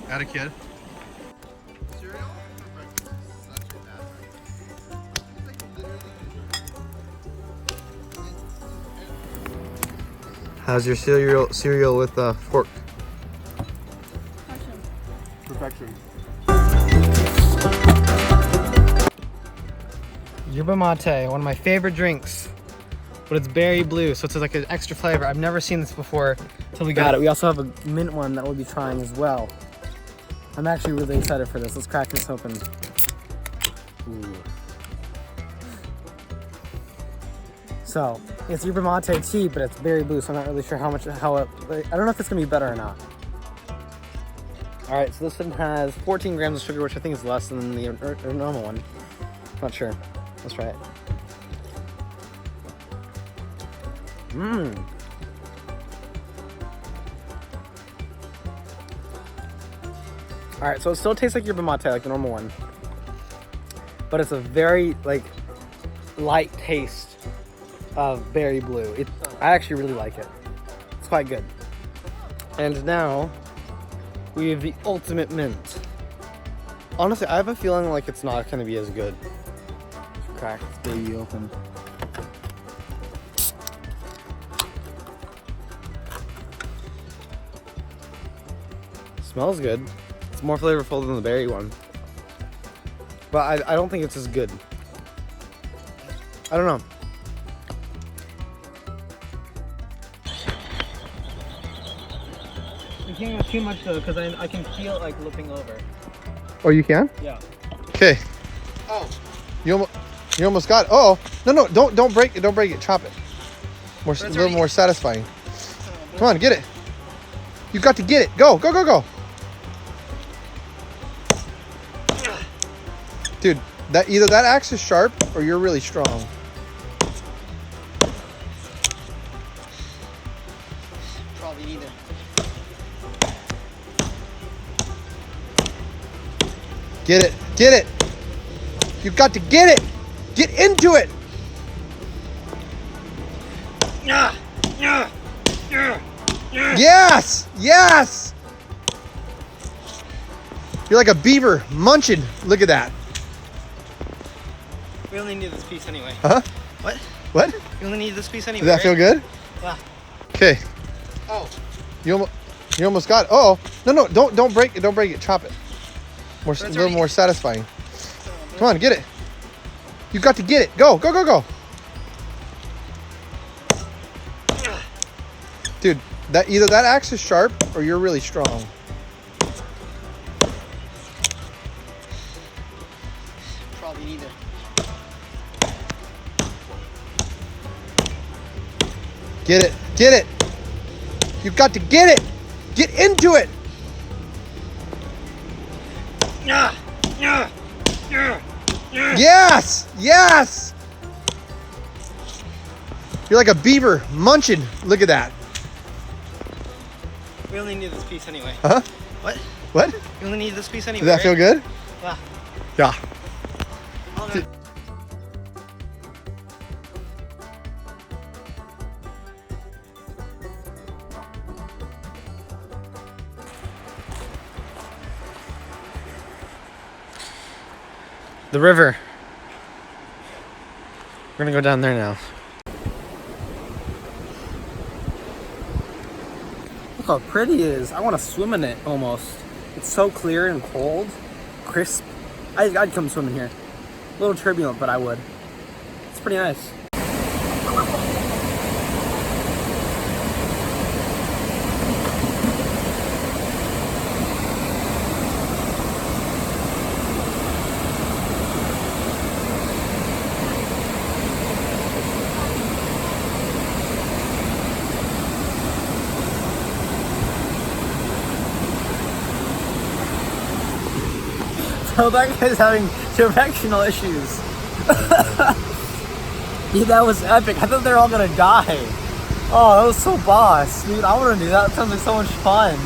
Got a kid. How's your cereal with fork? Perfection. Yerba mate, one of my favorite drinks, but it's berry blue, so it's like an extra flavor. I've never seen this before until we got it. We also have a mint one that we'll be trying as well. I'm actually really excited for this. Let's crack this open. Ooh. So it's yerba mate tea, but it's berry blue, so I'm not really sure I don't know if it's gonna be better or not. All right, so this one has 14 grams of sugar, which I think is less than the normal one. Not sure. Let's try it. Mmm. All right, so it still tastes like yerba mate, like the normal one, but it's a very light taste of berry blue. I actually really like it. It's quite good. And now we have the ultimate mint. Honestly, I have a feeling like it's not going to be as good. Let's crack this baby open. Smells good. It's more flavorful than the berry one, but I don't think it's as good. I don't know. I can't have too much though, because I can feel it like flipping over. Oh, you can? Yeah. Okay. Oh. You almost got it. Oh, no, don't break it. Don't break it. Chop it. A little more satisfying. Come on, get it. You got to get it. Go. Dude, either that axe is sharp or you're really strong. Probably neither. Get it. You got to get it. Get into it. Yes. You're like a beaver munching. Look at that. We only need this piece anyway. Huh? What? We only need this piece anyway. Does that feel good? Yeah. Okay. Oh. You almost got it. Oh, no, don't break it. Don't break it. Chop it. A little more satisfying. Come on, get it. You got to get it. Go. Dude, either that axe is sharp or you're really strong. Probably neither. Get it. You got to get it. Get into it. Yes. You're like a beaver munching. Look at that. We only need this piece anyway. Huh? What? We only need this piece anyway. Does that feel good? Yeah. Yeah. The river. We're gonna go down there now. Look how pretty it is. I want to swim in it almost. It's so clear and cold, crisp. I'd come swim in here. A little turbulent, but I would. It's pretty nice. So that guy's having directional issues. Dude, that was epic. I thought they were all gonna die. Oh, that was so boss. Dude, I wanna do that. That sounds like so much fun.